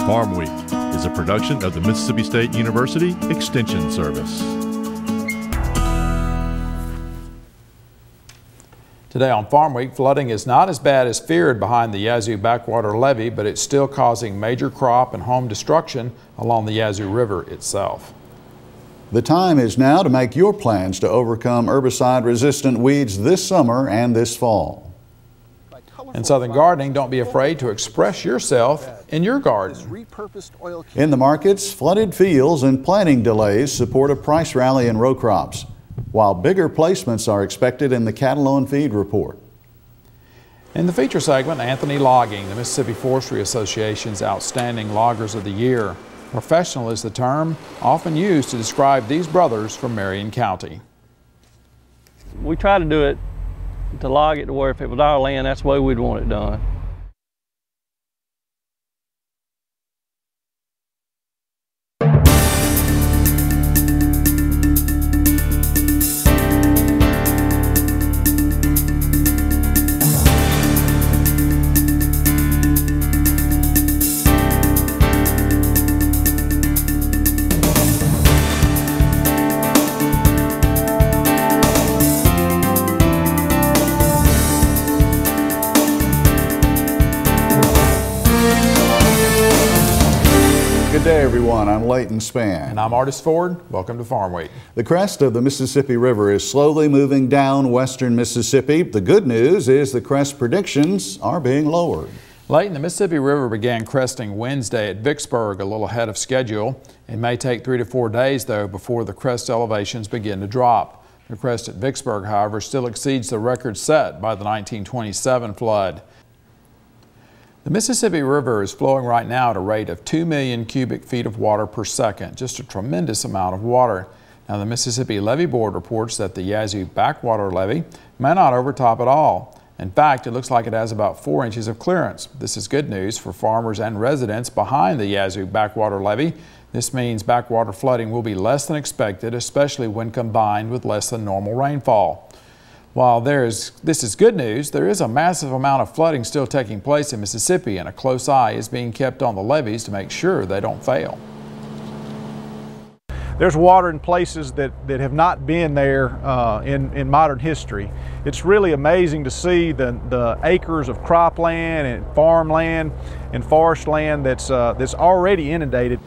Farmweek is a production of the Mississippi State University Extension Service. Today on Farmweek, flooding is not as bad as feared behind the Yazoo backwater levee, but it's still causing major crop and home destruction along the Yazoo River itself. The time is now to make your plans to overcome herbicide-resistant weeds this summer and this fall. In Southern Gardening, don't be afraid to express yourself in your garden. In the markets, flooded fields and planting delays support a price rally in row crops, while bigger placements are expected in the cattle on feed report. In the feature segment, Anthony Logging, the Mississippi Forestry Association's Outstanding Loggers of the Year. Professional is the term often used to describe these brothers from Marion County. We try to do it, to log it to where if it was our land, that's the way we'd want it done. Good day, everyone. I'm Leighton Spann. And I'm Artis Ford. Welcome to Farm Week. The crest of the Mississippi River is slowly moving down western Mississippi. The good news is the crest predictions are being lowered. Leighton, the Mississippi River began cresting Wednesday at Vicksburg, a little ahead of schedule. It may take 3 to 4 days, though, before the crest elevations begin to drop. The crest at Vicksburg, however, still exceeds the record set by the 1927 flood. The Mississippi River is flowing right now at a rate of 2 million cubic feet of water per second, just a tremendous amount of water. Now, the Mississippi Levee Board reports that the Yazoo backwater levee may not overtop at all. In fact, it looks like it has about 4 inches of clearance. This is good news for farmers and residents behind the Yazoo backwater levee. This means backwater flooding will be less than expected, especially when combined with less than normal rainfall. While this is good news, there is a massive amount of flooding still taking place in Mississippi, and a close eye is being kept on the levees to make sure they don't fail. There's water in places that have not been there in modern history. It's really amazing to see the acres of cropland and farmland and forest land that's already inundated.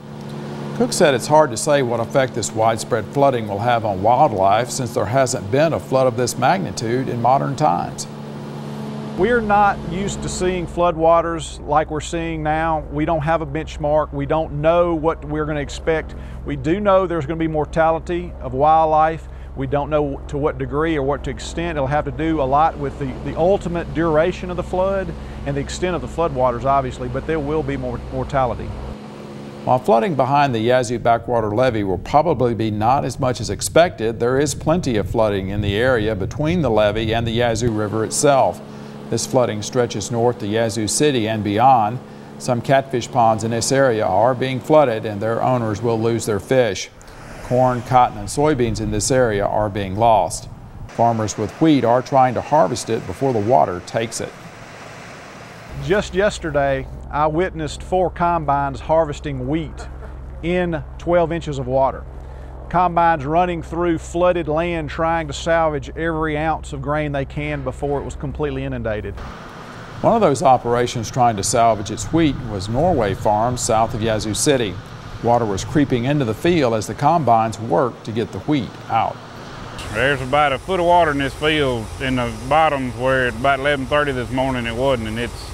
Cook said it's hard to say what effect this widespread flooding will have on wildlife, since there hasn't been a flood of this magnitude in modern times. We're not used to seeing floodwaters like we're seeing now. We don't have a benchmark. We don't know what we're going to expect. We do know there's going to be mortality of wildlife. We don't know to what degree or what extent. It'll have to do a lot with the ultimate duration of the flood and the extent of the floodwaters, obviously, but there will be more mortality. While flooding behind the Yazoo backwater levee will probably be not as much as expected, there is plenty of flooding in the area between the levee and the Yazoo River itself. This flooding stretches north to Yazoo City and beyond. Some catfish ponds in this area are being flooded, and their owners will lose their fish. Corn, cotton, and soybeans in this area are being lost. Farmers with wheat are trying to harvest it before the water takes it. Just yesterday, I witnessed 4 combines harvesting wheat in 12 inches of water. Combines running through flooded land trying to salvage every ounce of grain they can before it was completely inundated. One of those operations trying to salvage its wheat was Norway Farms south of Yazoo City. Water was creeping into the field as the combines worked to get the wheat out. There's about a foot of water in this field in the bottoms where at about 11:30 this morning it wasn't, and it's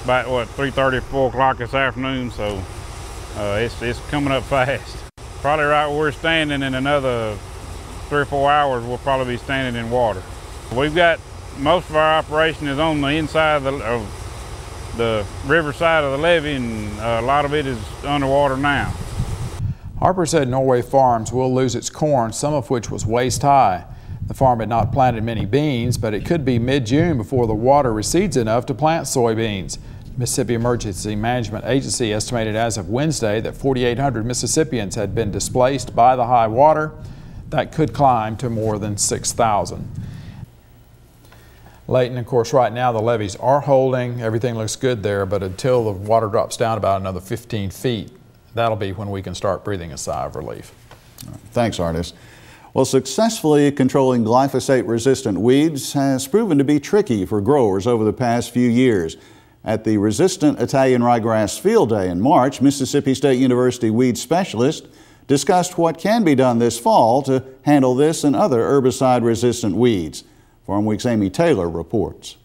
about, what, 3:30 or 4 o'clock this afternoon, so it's coming up fast. Probably right where we're standing, in another 3 or 4 hours, we'll probably be standing in water. We've got, most of our operation is on the inside of the river side of the levee, and a lot of it is underwater now. Harper said Norway Farms will lose its corn, some of which was waist high. The farm had not planted many beans, but it could be mid-June before the water recedes enough to plant soybeans. Mississippi Emergency Management Agency estimated as of Wednesday that 4,800 Mississippians had been displaced by the high water. That could climb to more than 6,000. Leighton, of course, right now the levees are holding. Everything looks good there, but until the water drops down about another 15 feet, that'll be when we can start breathing a sigh of relief. Thanks, Artis. Well, successfully controlling glyphosate-resistant weeds has proven to be tricky for growers over the past few years. At the Resistant Italian Ryegrass Field Day in March, Mississippi State University weed specialists discussed what can be done this fall to handle this and other herbicide-resistant weeds. Farmweek's Amy Taylor reports.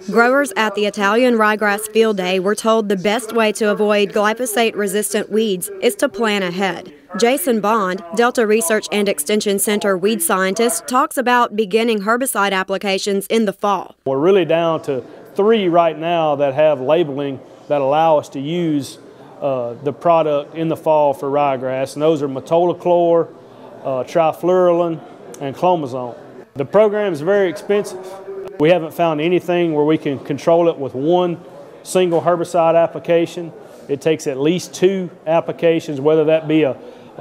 Growers at the Italian Ryegrass Field Day were told the best way to avoid glyphosate-resistant weeds is to plan ahead. Jason Bond, Delta Research and Extension Center weed scientist, talks about beginning herbicide applications in the fall. We're really down to 3 right now that have labeling that allow us to use the product in the fall for ryegrass, and those are metolachlor, trifluralin, and clomazone. The program is very expensive. We haven't found anything where we can control it with one single herbicide application. It takes at least 2 applications, whether that be a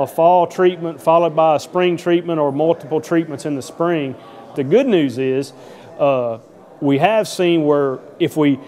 fall treatment followed by a spring treatment or multiple treatments in the spring. The good news is we have seen where if we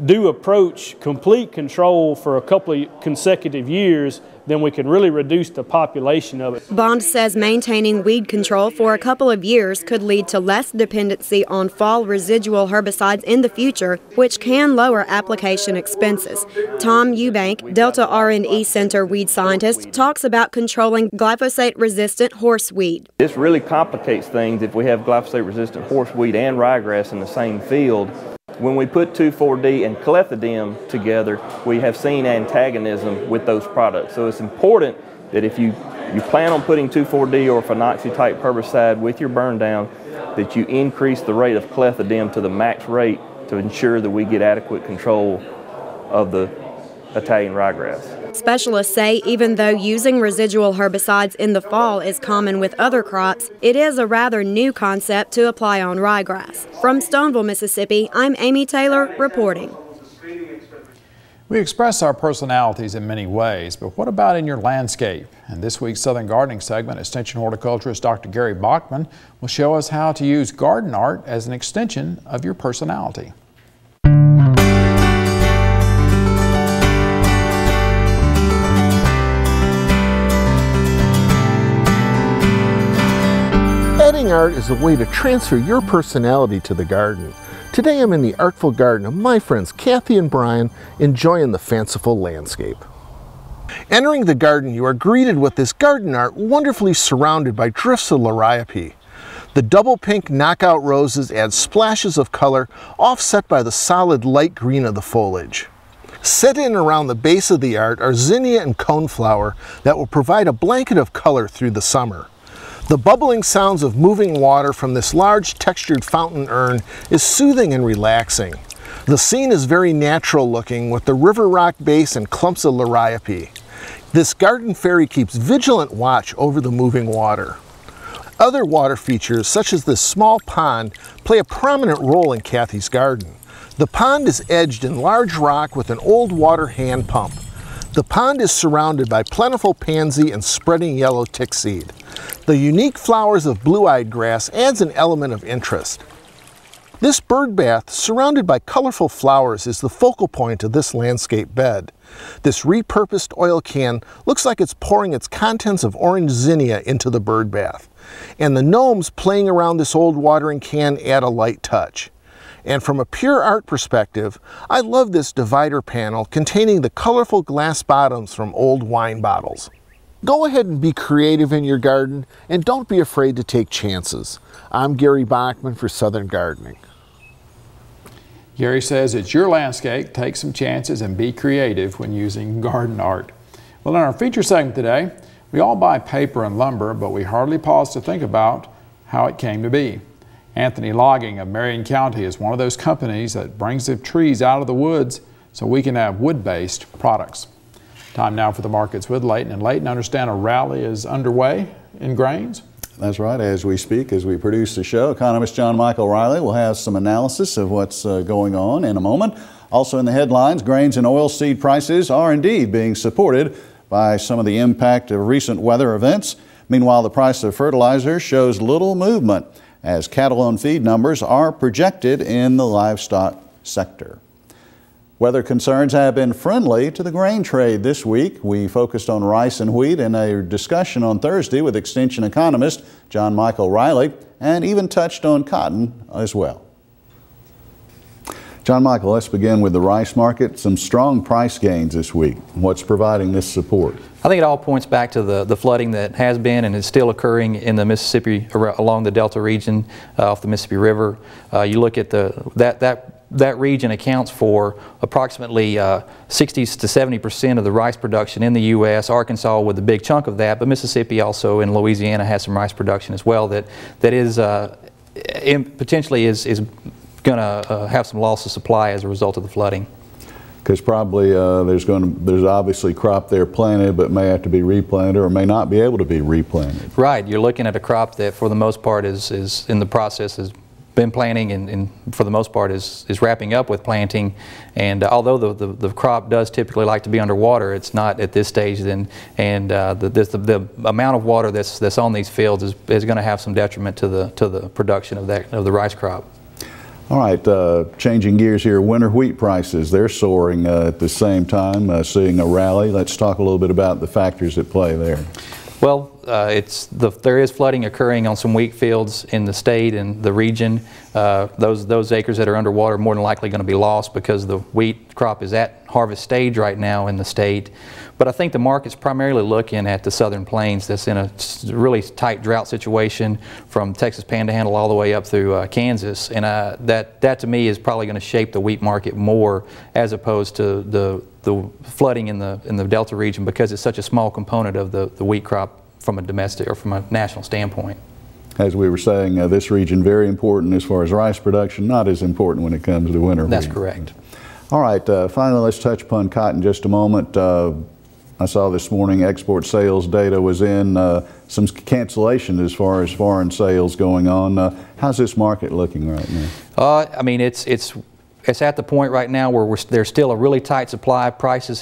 do approach complete control for a couple of consecutive years, then we can really reduce the population of it. Bond says maintaining weed control for a couple of years could lead to less dependency on fall residual herbicides in the future, which can lower application expenses. Tom Eubank, Delta R&E Center weed scientist, talks about controlling glyphosate-resistant horseweed. This really complicates things if we have glyphosate-resistant horseweed and ryegrass in the same field. When we put 2,4-D and clethodim together, we have seen antagonism with those products. So it's important that if you plan on putting 2,4-D or phenoxy type herbicide with your burn down, that you increase the rate of clethodim to the max rate to ensure that we get adequate control of the Italian ryegrass. Specialists say even though using residual herbicides in the fall is common with other crops, it is a rather new concept to apply on ryegrass. From Stoneville, Mississippi, I'm Amy Taylor reporting. We express our personalities in many ways, but what about in your landscape? In this week's Southern Gardening segment, Extension horticulturist Dr. Gary Bachman will show us how to use garden art as an extension of your personality. Adding art is a way to transfer your personality to the garden. Today I'm in the artful garden of my friends Kathy and Brian, enjoying the fanciful landscape. Entering the garden, you are greeted with this garden art wonderfully surrounded by drifts of liriope. The double pink knockout roses add splashes of color offset by the solid light green of the foliage. Set in around the base of the art are zinnia and coneflower that will provide a blanket of color through the summer. The bubbling sounds of moving water from this large textured fountain urn is soothing and relaxing. The scene is very natural looking with the river rock base and clumps of liriope. This garden fairy keeps vigilant watch over the moving water. Other water features such as this small pond play a prominent role in Kathy's garden. The pond is edged in large rock with an old water hand pump. The pond is surrounded by plentiful pansy and spreading yellow tickseed. The unique flowers of blue-eyed grass adds an element of interest. This bird bath, surrounded by colorful flowers, is the focal point of this landscape bed. This repurposed oil can looks like it's pouring its contents of orange zinnia into the bird bath. And the gnomes playing around this old watering can add a light touch. And from a pure art perspective, I love this divider panel containing the colorful glass bottoms from old wine bottles. Go ahead and be creative in your garden and don't be afraid to take chances. I'm Gary Bachman for Southern Gardening. Gary says it's your landscape, take some chances and be creative when using garden art. Well, in our feature segment today, we all buy paper and lumber, but we hardly pause to think about how it came to be. Anthony Logging of Marion County is one of those companies that brings the trees out of the woods so we can have wood-based products. Time now for the markets with Leighton. And Leighton, understand a rally is underway in grains? That's right. As we speak, as we produce the show, economist John Michael Riley will have some analysis of what's going on in a moment. Also in the headlines, grains and oilseed prices are indeed being supported by some of the impact of recent weather events. Meanwhile, the price of fertilizer shows little movement. as cattle on feed numbers are projected in the livestock sector. Weather concerns have been friendly to the grain trade this week. We focused on rice and wheat in a discussion on Thursday with Extension economist John Michael Riley, and even touched on cotton as well. John Michael, let's begin with the rice market. Some strong price gains this week. What's providing this support? I think it all points back to the flooding that has been and is still occurring in the Mississippi, along the Delta region off the Mississippi River. You look at that region accounts for approximately 60 to 70% of the rice production in the U.S. Arkansas with a big chunk of that, but Mississippi also and Louisiana has some rice production as well that is potentially is going to have some loss of supply as a result of the flooding. Because probably there's obviously crop there planted, but may have to be replanted or may not be able to be replanted. Right, you're looking at a crop that for the most part is in the process, has been planting and for the most part is wrapping up with planting. And although the crop does typically like to be underwater, it's not at this stage. The amount of water that's on these fields is going to have some detriment to the production of the rice crop. All right, changing gears here, winter wheat prices, they're soaring at the same time, seeing a rally. Let's talk a little bit about the factors at play there. Well, there is flooding occurring on some wheat fields in the state and the region. Those acres that are underwater are more than likely going to be lost because the wheat crop is at harvest stage right now in the state. But I think the market's primarily looking at the southern plains that's in a really tight drought situation from Texas Panhandle all the way up through Kansas. And that to me is probably going to shape the wheat market more as opposed to the flooding in the Delta region, because it's such a small component of the wheat crop from a domestic or from a national standpoint. As we were saying, this region very important as far as rice production, not as important when it comes to winter wheat. That's correct. All right, finally let's touch upon cotton just a moment. I saw this morning export sales data was in, some cancellation as far as foreign sales going on. How's this market looking right now? I mean, it's at the point right now where there's still a really tight supply. Prices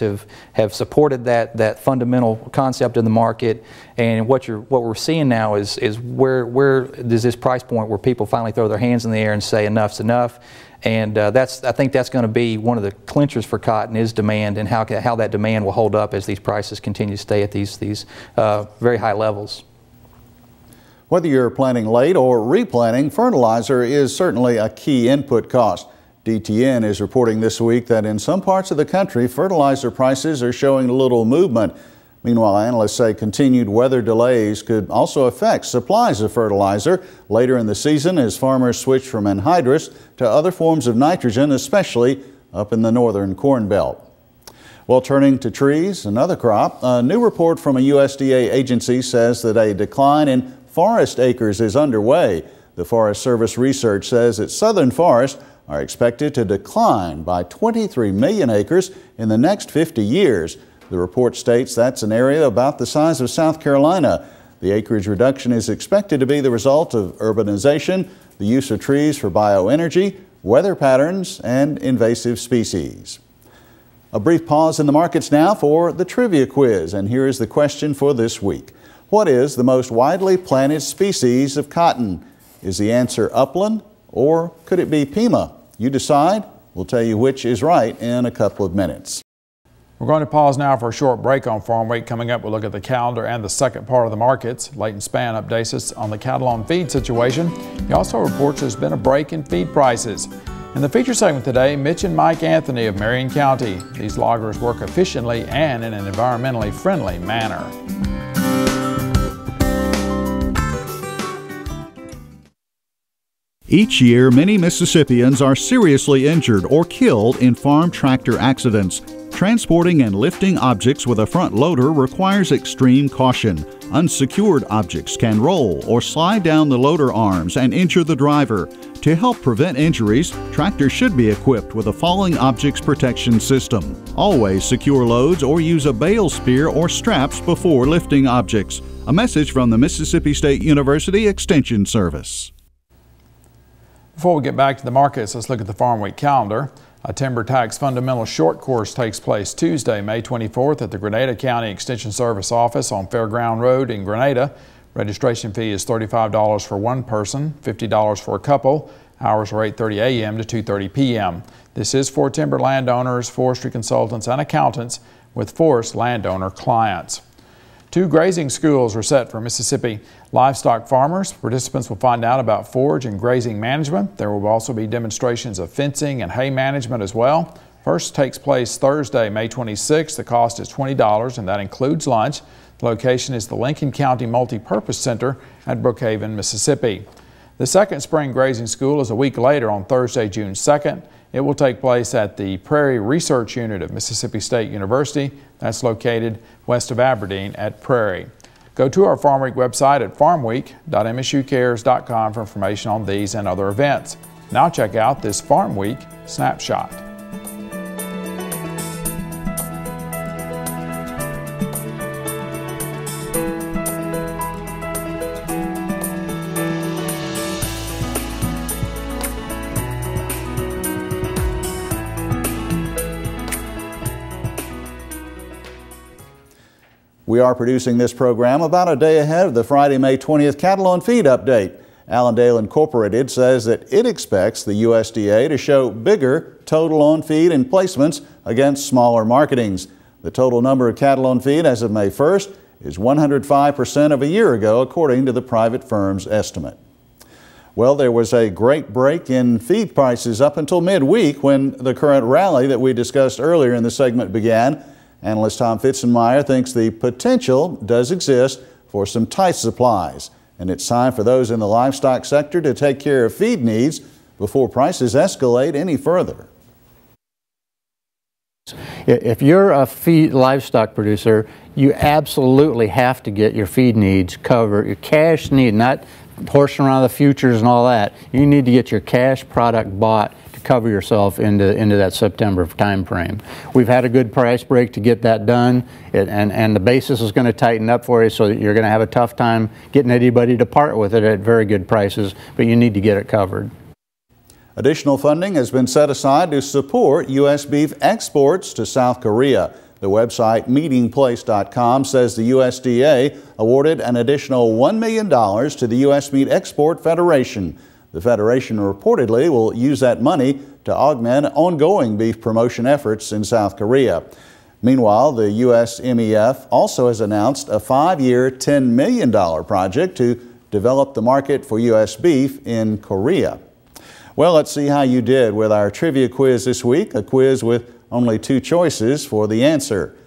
have supported that fundamental concept in the market, and what we're seeing now is where does this price point where people finally throw their hands in the air and say enough's enough. And I think that's going to be one of the clinchers for cotton is demand, and how that demand will hold up as these prices continue to stay at these very high levels. Whether you're planting late or replanting, fertilizer is certainly a key input cost. DTN is reporting this week that in some parts of the country, fertilizer prices are showing little movement. Meanwhile, analysts say continued weather delays could also affect supplies of fertilizer later in the season as farmers switch from anhydrous to other forms of nitrogen, especially up in the northern Corn Belt. Well, turning to trees, another crop, a new report from a USDA agency says that a decline in forest acres is underway. The Forest Service research says that southern forests are expected to decline by 23 million acres in the next 50 years. The report states that's an area about the size of South Carolina. The acreage reduction is expected to be the result of urbanization, the use of trees for bioenergy, weather patterns, and invasive species. A brief pause in the markets now for the trivia quiz, and here is the question for this week. What is the most widely planted species of cotton? Is the answer upland, or could it be Pima? You decide. We'll tell you which is right in a couple of minutes. We're going to pause now for a short break on Farm Week. Coming up, we'll look at the calendar and the second part of the markets. Leighton Spann updates us on the cattle on feed situation. He also reports there's been a break in feed prices. In the feature segment today, Mitch and Mike Anthony of Marion County. These loggers work efficiently and in an environmentally friendly manner. Each year, many Mississippians are seriously injured or killed in farm tractor accidents. Transporting and lifting objects with a front loader requires extreme caution. Unsecured objects can roll or slide down the loader arms and injure the driver. To help prevent injuries, tractors should be equipped with a falling objects protection system. Always secure loads or use a bale spear or straps before lifting objects. A message from the Mississippi State University Extension Service. Before we get back to the markets, let's look at the Farm Week calendar. A timber tax fundamental short course takes place Tuesday, May 24th at the Grenada County Extension Service office on Fairground Road in Grenada. Registration fee is $35 for one person, $50 for a couple. Hours are 8:30 a.m. to 2:30 p.m. This is for timber landowners, forestry consultants, and accountants with forest landowner clients. 2 grazing schools are set for Mississippi livestock farmers. Participants will find out about forage and grazing management. There will also be demonstrations of fencing and hay management as well. First takes place Thursday, May 26th. The cost is $20 and that includes lunch. The location is the Lincoln County Multi-Purpose Center at Brookhaven, Mississippi. The second spring grazing school is a week later on Thursday, June 2nd. It will take place at the Prairie Research Unit of Mississippi State University. That's located west of Aberdeen at Prairie. Go to our Farm Week website at farmweek.msucares.com for information on these and other events. Now check out this Farm Week snapshot. We are producing this program about a day ahead of the Friday, May 20th cattle on feed update. Allendale Incorporated says that it expects the USDA to show bigger total on feed and placements against smaller marketings. The total number of cattle on feed as of May 1st is 105% of a year ago, according to the private firm's estimate. Well, there was a great break in feed prices up until midweek when the current rally that we discussed earlier in the segment began. Analyst Tom Fitzenmeyer thinks the potential does exist for some tight supplies, and it's time for those in the livestock sector to take care of feed needs before prices escalate any further. If you're a feed livestock producer, you absolutely have to get your feed needs covered, your cash need, not horsing around the futures and all that. You need to get your cash product bought to cover yourself into that September time frame. We've had a good price break to get that done, and the basis is going to tighten up for you, so that you're going to have a tough time getting anybody to part with it at very good prices, but you need to get it covered. Additional funding has been set aside to support U.S. beef exports to South Korea. The website meetingplace.com says the USDA awarded an additional $1 million to the U.S. Meat Export Federation. The Federation reportedly will use that money to augment ongoing beef promotion efforts in South Korea. Meanwhile, the USMEF also has announced a 5-year, $10 million project to develop the market for U.S. beef in Korea. Well, let's see how you did with our trivia quiz this week, a quiz with only 2 choices for the answer.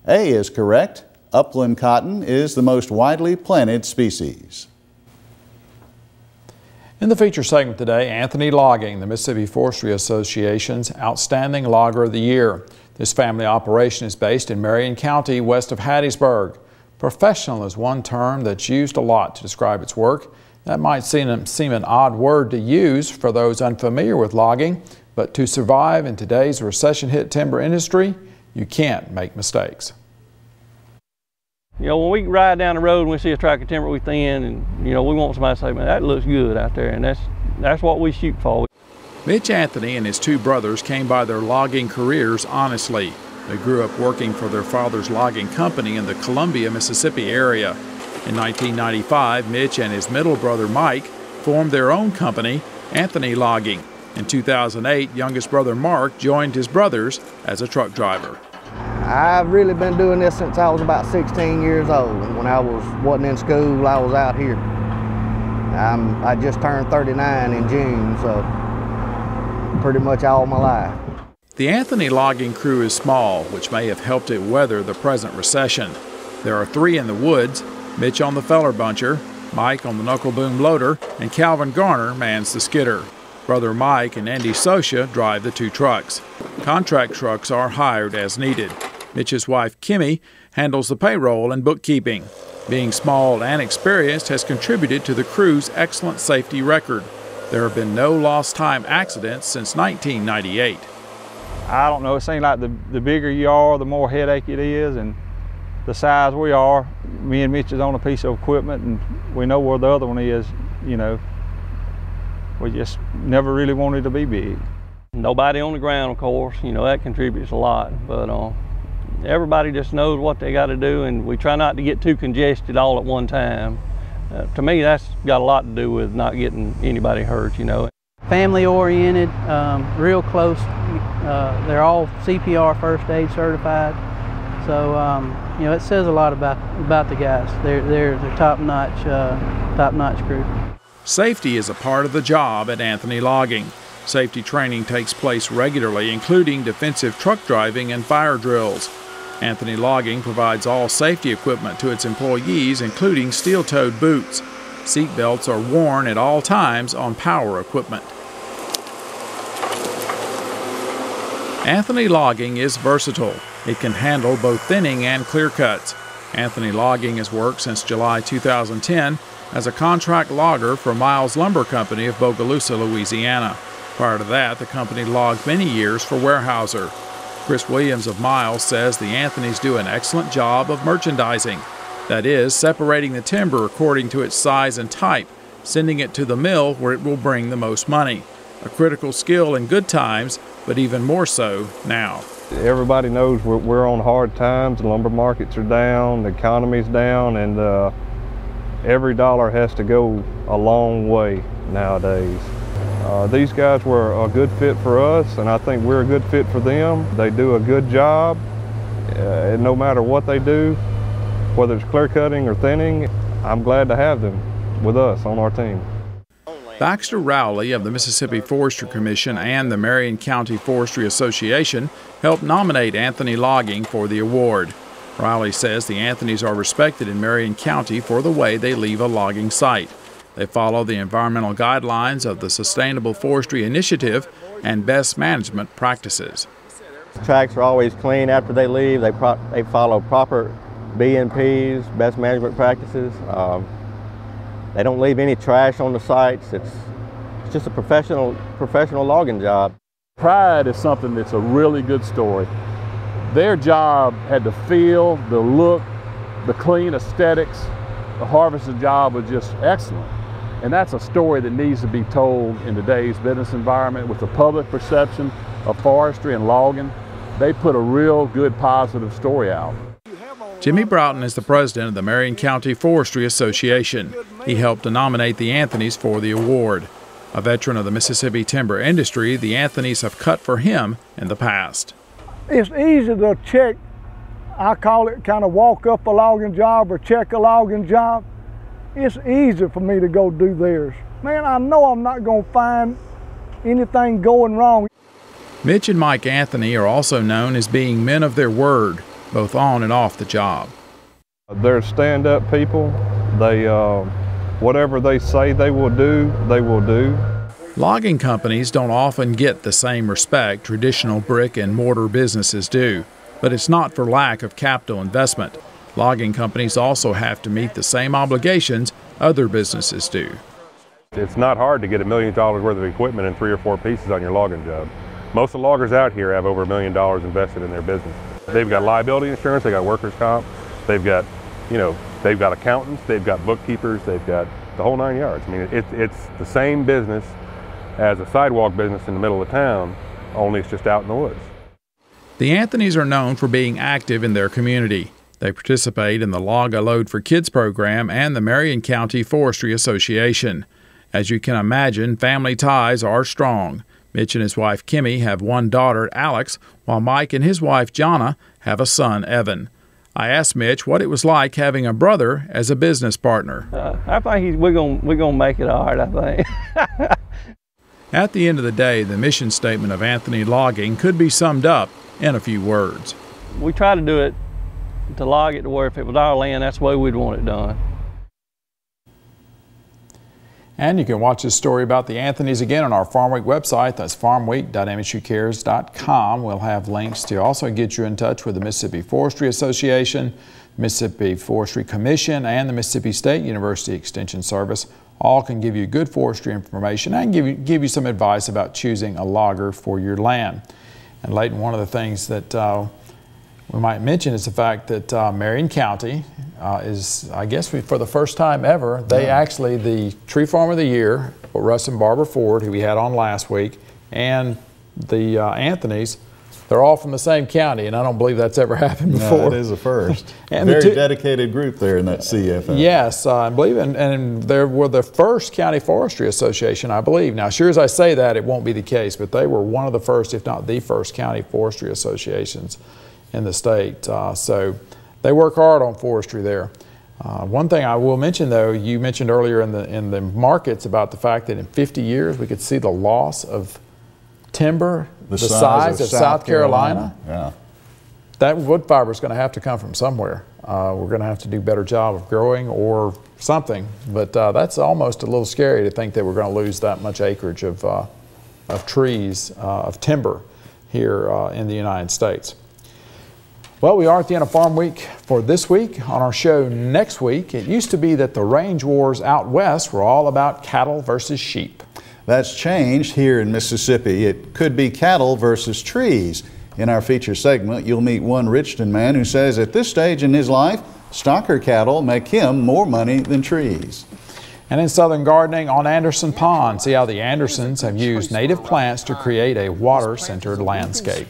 A is correct. Upland cotton is the most widely planted species. In the feature segment today, Anthony Logging, the Mississippi Forestry Association's Outstanding Logger of the Year. This family operation is based in Marion County, west of Hattiesburg. Professional is one term that's used a lot to describe its work. That might seem an odd word to use for those unfamiliar with logging, but to survive in today's recession-hit timber industry, you can't make mistakes. You know, when we ride down the road and we see a tract of timber we thin, and you know, we want somebody to say, man, that looks good out there, and that's what we shoot for. Mitch Anthony and his 2 brothers came by their logging careers honestly. They grew up working for their father's logging company in the Columbia, Mississippi area. In 1995, Mitch and his middle brother Mike formed their own company, Anthony Logging. In 2008, youngest brother Mark joined his brothers as a truck driver. I've really been doing this since I was about 16 years old. When I wasn't in school, I was out here. I just turned 39 in June, so pretty much all my life. The Anthony Logging crew is small, which may have helped it weather the present recession. There are 3 in the woods, Mitch on the feller buncher, Mike on the knuckle boom loader, and Calvin Garner mans the skidder. Brother Mike and Andy Sosha drive the 2 trucks. Contract trucks are hired as needed. Mitch's wife, Kimmy, handles the payroll and bookkeeping. Being small and experienced has contributed to the crew's excellent safety record. There have been no lost time accidents since 1998. I don't know, it seems like the bigger you are, the more headache it is, and the size we are, me and Mitch is on a piece of equipment and we know where the other one is, you know. We just never really wanted to be big. Nobody on the ground, of course, you know, that contributes a lot, but everybody just knows what they got to do, and we try not to get too congested all at one time. to me, that's got a lot to do with not getting anybody hurt, you know. Family oriented, real close. They're all CPR first aid certified. So, you know, it says a lot about the guys. They're top-notch crew. Safety is a part of the job at Anthony Logging. Safety training takes place regularly, including defensive truck driving and fire drills. Anthony Logging provides all safety equipment to its employees, including steel-toed boots. Seat belts are worn at all times on power equipment. Anthony Logging is versatile. It can handle both thinning and clear cuts. Anthony Logging has worked since July 2010 as a contract logger for Miles Lumber Company of Bogalusa, Louisiana. Prior to that, the company logged many years for Weyerhaeuser. Chris Williams of Miles says the Anthonys do an excellent job of merchandising. That is, separating the timber according to its size and type, sending it to the mill where it will bring the most money. A critical skill in good times, but even more so now. Everybody knows we're on hard times. The lumber markets are down, the economy's down, and every dollar has to go a long way nowadays. These guys were a good fit for us, and I think we're a good fit for them. They do a good job, and no matter what they do, whether it's clear cutting or thinning, I'm glad to have them with us on our team. Baxter Rowley of the Mississippi Forestry Commission and the Marion County Forestry Association helped nominate Anthony Logging for the award. Rowley says the Anthonys are respected in Marion County for the way they leave a logging site. They follow the environmental guidelines of the Sustainable Forestry Initiative and best management practices. Tracks are always clean after they leave. They follow proper B&Ps, best management practices. They don't leave any trash on the sites. It's just a professional logging job. Pride is something that's a really good story. Their job had the feel, the look, the clean aesthetics. The harvesting job was just excellent. And that's a story that needs to be told in today's business environment with the public perception of forestry and logging. They put a real good positive story out. Jimmy Broughton is the president of the Marion County Forestry Association. He helped to nominate the Anthonys for the award. A veteran of the Mississippi timber industry, the Anthonys have cut for him in the past. It's easy to check, I call it kind of walk up a logging job or check a logging job. It's easy for me to go do theirs. Man, I know I'm not going to find anything going wrong. Mitch and Mike Anthony are also known as being men of their word, both on and off the job. They're stand-up people. They, whatever they say they will do, they will do. Logging companies don't often get the same respect traditional brick and mortar businesses do, but it's not for lack of capital investment. Logging companies also have to meet the same obligations other businesses do. It's not hard to get $1 million worth of equipment and 3 or 4 pieces on your logging job. Most of the loggers out here have over $1 million invested in their business. They've got liability insurance, they've got workers' comp, they've got, they've got accountants, they've got bookkeepers, they've got the whole 9 yards. I mean, it's the same business as a sidewalk business in the middle of town, only it's just out in the woods. The Anthonys are known for being active in their community. They participate in the Log a Load for Kids program and the Marion County Forestry Association. As you can imagine, family ties are strong. Mitch and his wife Kimmy have one daughter, Alex, while Mike and his wife Jonna have a son, Evan. I asked Mitch what it was like having a brother as a business partner. I think we're gonna make it all right, I think. At the end of the day, the mission statement of Anthony Logging could be summed up in a few words. We try to do it, to log it to where if it was our land, that's the way we'd want it done. And you can watch this story about the Anthonys again on our Farmweek website. That's farmweek.msucares.com. We'll have links to also get you in touch with the Mississippi Forestry Association, Mississippi Forestry Commission, and the Mississippi State University Extension Service. All can give you good forestry information and give you some advice about choosing a logger for your land. And Leighton, one of the things that we might mention is the fact that Marion County is, I guess for the first time ever, they actually, the Tree Farm of the Year, Russ and Barbara Ford, who we had on last week, and the Anthonys They're all from the same county, and I don't believe that's ever happened before. No, it is a first. And very dedicated group there in that CFA. Yes, I believe, and they were the first county forestry association, I believe. Now, sure as I say that, it won't be the case, but they were one of the first, if not the first, county forestry associations in the state. So they work hard on forestry there. One thing I will mention, though, you mentioned earlier in the markets about the fact that in 50 years we could see the loss of timber the size of South Carolina. Yeah. That wood fiber is going to have to come from somewhere. We're going to have to do a better job of growing or something, but that's almost a little scary to think that we're going to lose that much acreage of trees, of timber here in the United States. Well, we are at the end of Farm Week for this week. On our show next week, it used to be that the range wars out west were all about cattle versus sheep. That's changed here in Mississippi. It could be cattle versus trees. In our feature segment, you'll meet one Richton man who says at this stage in his life, stocker cattle make him more money than trees. And in Southern Gardening on Anderson Pond, see how the Andersons have used native plants to create a water-centered landscape.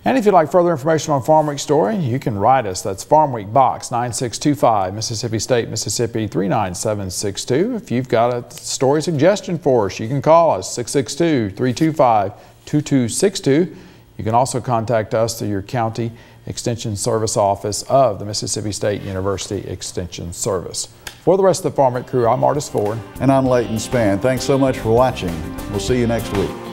And if you'd like further information on Farm Week story, you can write us. That's Farm Week Box 9625, Mississippi State, Mississippi 39762. If you've got a story suggestion for us, you can call us 662-325-2262. You can also contact us through your county extension service office of the Mississippi State University Extension Service. For the rest of the Farm Week crew, I'm Artis Ford. And I'm Leighton Spann. Thanks so much for watching. We'll see you next week.